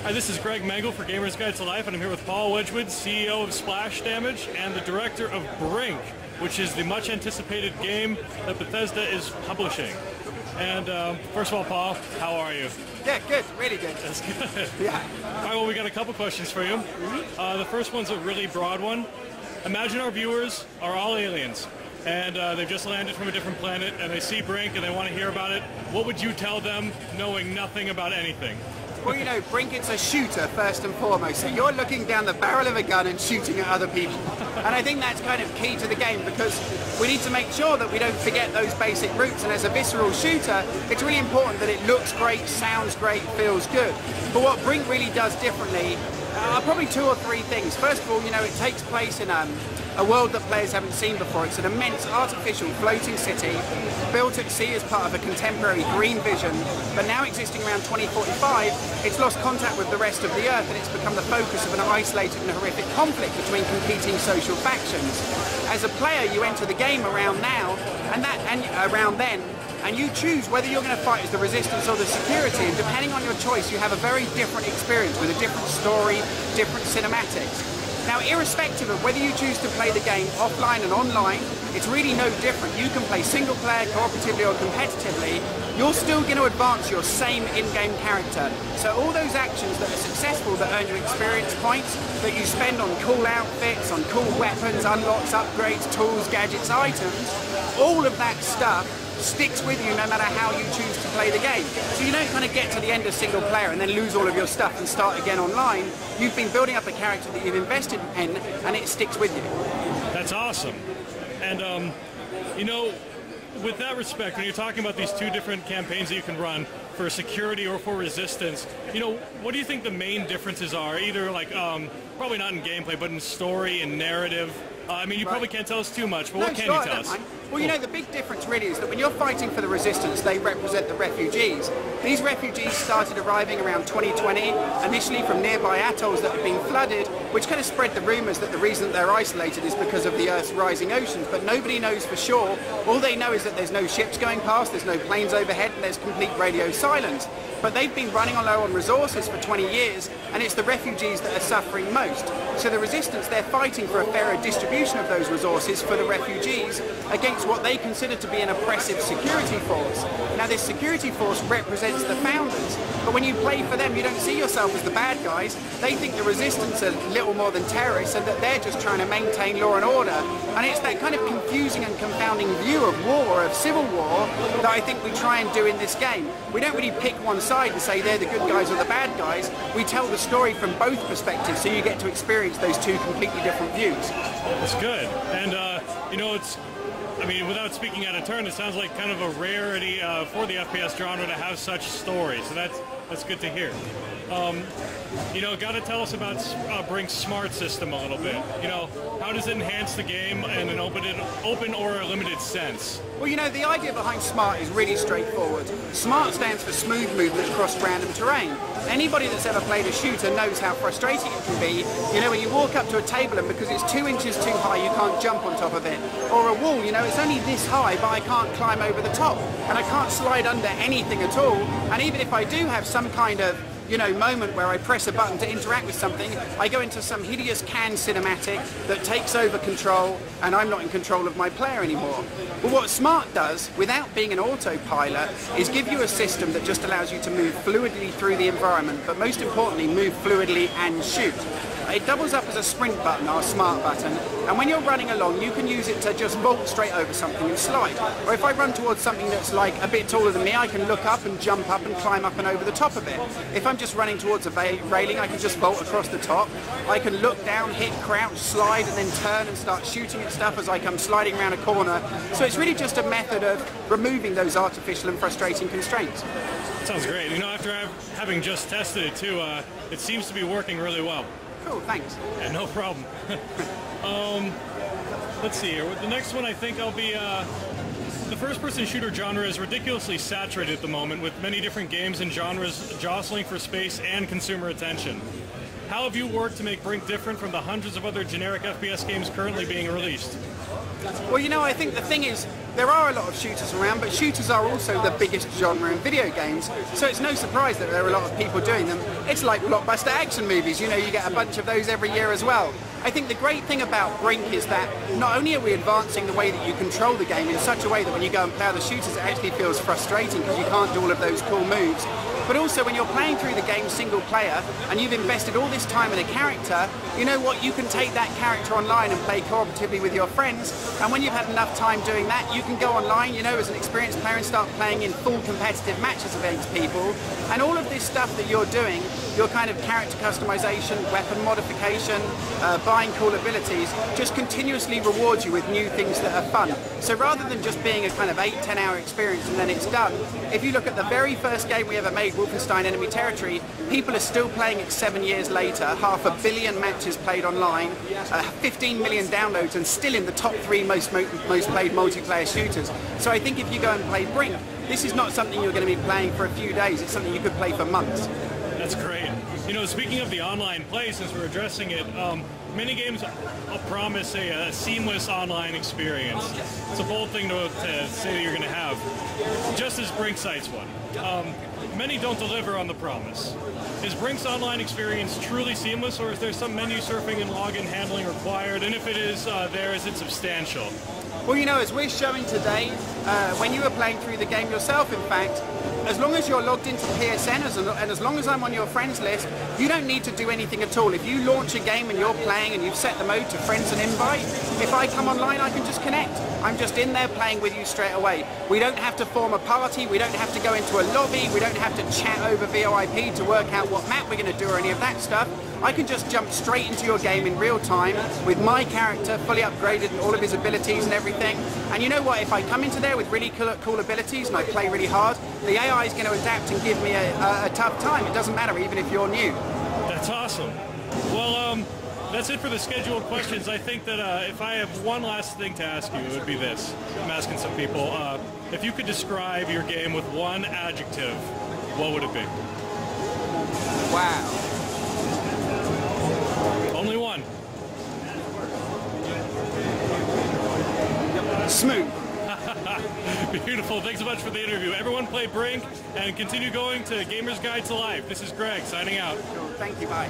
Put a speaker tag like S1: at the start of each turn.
S1: Hi, this is Greg Mengel for Gamers Guide to Life, and I'm here with Paul Wedgewood, CEO of Splash Damage and the director of Brink, which is the much-anticipated game that Bethesda is publishing. And first of all, Paul, how are you?
S2: Yeah, good. Really good.
S1: That's good.
S2: Yeah.
S1: All right, well, we got a couple questions for you. The first one's a really broad one. Imagine our viewers are all aliens, and they've just landed from a different planet, and they see Brink, and they want to hear about it. What would you tell them, knowing nothing about anything?
S2: Well, you know, Brink, it's a shooter first and foremost. So you're looking down the barrel of a gun and shooting at other people. And I think that's kind of key to the game, because we need to make sure that we don't forget those basic roots. And as a visceral shooter, it's really important that it looks great, sounds great, feels good. But what Brink really does differently are probably two or three things. First of all, you know, it takes place in a world that players haven't seen before. It's an immense artificial floating city built at sea as part of a contemporary green vision, but now existing around 2045, it's lost contact with the rest of the Earth, and it's become the focus of an isolated and horrific conflict between competing social factions. As a player, you enter the game around now, and around then, and you choose whether you're going to fight as the Resistance or the Security, and depending on your choice, you have a very different experience with a different story, different cinematics. Now, irrespective of whether you choose to play the game offline and online, it's really no different. You can play single player, cooperatively or competitively. You're still going to advance your same in-game character. So all those actions that are successful that earn you experience points, that you spend on cool outfits, on cool weapons, unlocks, upgrades, tools, gadgets, items, all of that stuff sticks with you no matter how you choose to play the game. So you don't kind of get to the end of single player and then lose all of your stuff and start again online. You've been building up a character that you've invested in, and it sticks with you.
S1: That's awesome. And, you know, with that respect, when you're talking about these two different campaigns that you can run for security or for resistance, you know, what do you think the main differences are? Either like, probably not in gameplay, but in story and narrative. I mean, you probably can't tell us too much, but what can you tell us?
S2: Well, you know, the big difference really is that when you're fighting for the Resistance, they represent the refugees. These refugees started arriving around 2020, initially from nearby atolls that had been flooded, which kind of spread the rumours that the reason that they're isolated is because of the Earth's rising oceans, but nobody knows for sure. All they know is that there's no ships going past, there's no planes overhead, and there's complete radio silence. But they've been running low on resources for 20 years, and it's the refugees that are suffering most. So the Resistance, they're fighting for a fairer distribution of those resources for the refugees against what they consider to be an oppressive security force. Now, this security force represents the founders, but when you play for them, you don't see yourself as the bad guys. They think the Resistance are little more than terrorists, and that they're just trying to maintain law and order. And it's that kind of confusing and confounding view of war, of civil war, that I think we try and do in this game. We don't really pick one side and say they're the good guys or the bad guys. We tell the story from both perspectives, so you get to experience those two completely different views.
S1: That's good. And, you know, I mean, without speaking out of turn, it sounds like kind of a rarity for the FPS genre to have such stories. So that's good to hear. You know, got to tell us about Brink's smart system a little bit. You know, how does it enhance the game in an open or a limited sense?
S2: Well, you know, the idea behind SMART is really straightforward. SMART stands for smooth movement across random terrain. Anybody that's ever played a shooter knows how frustrating it can be, you know, when you walk up to a table and because it's 2 inches too high, you can't jump on top of it. Or a wall, you know, it's only this high, but I can't climb over the top. And I can't slide under anything at all. And even if I do have some kind of, you know, moment where I press a button to interact with something, I go into some hideous canned cinematic that takes over control, and I'm not in control of my player anymore. But what SMART does, without being an autopilot, is give you a system that just allows you to move fluidly through the environment, but most importantly, move fluidly and shoot. It doubles up as a sprint button, our SMART button, and when you're running along, you can use it to just vault straight over something and slide. Or if I run towards something that's like a bit taller than me, I can look up and jump up and climb up and over the top of it. If I'm just running towards a railing, I can just vault across the top. I can look down, hit, crouch, slide, and then turn and start shooting at stuff as I come sliding around a corner. So it's really just a method of removing those artificial and frustrating constraints.
S1: Sounds great. You know, after having just tested it too, it seems to be working really well.
S2: Cool, thanks.
S1: Yeah, no problem. Let's see here. The next one I think I'll be... The first-person shooter genre is ridiculously saturated at the moment, with many different games and genres jostling for space and consumer attention. How have you worked to make Brink different from the hundreds of other generic FPS games currently being released?
S2: Well, you know, I think the thing is, there are a lot of shooters around, but shooters are also the biggest genre in video games, so it's no surprise that there are a lot of people doing them. It's like blockbuster action movies, you know, you get a bunch of those every year as well. I think the great thing about Brink is that not only are we advancing the way that you control the game in such a way that when you go and play other shooters it actually feels frustrating because you can't do all of those cool moves, but also when you're playing through the game single player and you've invested all this time in a character, you know what, you can take that character online and play cooperatively with your friends, and when you've had enough time doing that, you can go online, you know, as an experienced player and start playing in full competitive matches against people, and all of this stuff that you're doing, your kind of character customization, weapon modification, buying cool abilities, just continuously rewards you with new things that are fun. So rather than just being a kind of 8-10 hour experience and then it's done, if you look at the very first game we ever made, Wolfenstein Enemy Territory, people are still playing it 7 years later, 500 million matches played online, 15 million downloads, and still in the top 3 most played multiplayer shooters. So I think if you go and play Brink, this is not something you're going to be playing for a few days, it's something you could play for months.
S1: That's great. You know, speaking of the online play, since we're addressing it, many games promise a seamless online experience. It's a bold thing to say that you're going to have, just as Brink cites one. Many don't deliver on the promise. Is Brink's online experience truly seamless, or is there some menu surfing and login handling required? And if it is there, is it substantial?
S2: Well, you know, as we're showing today, when you were playing through the game yourself, in fact, as long as you're logged into PSN and as long as I'm on your friends list, you don't need to do anything at all. If you launch a game and you're playing and you've set the mode to friends and invite, if I come online, I can just connect. I'm just in there playing with you straight away. We don't have to form a party, we don't have to go into a lobby, we don't have to chat over VoIP to work out what map we're going to do or any of that stuff. I can just jump straight into your game in real time with my character fully upgraded and all of his abilities and everything. And you know what, if I come into there with really cool abilities and I play really hard, the AI is going to adapt and give me a tough time. It doesn't matter even if you're new.
S1: That's awesome. Well, that's it for the scheduled questions. I think that if I have one last thing to ask you, it would be this. I'm asking some people. If you could describe your game with one adjective, what would it be?
S2: Wow.
S1: Only one.
S2: Smooth.
S1: Beautiful. Thanks so much for the interview. Everyone play Brink and continue going to Gamer's Guide to Life. This is Greg signing out.
S2: Thank you. Bye.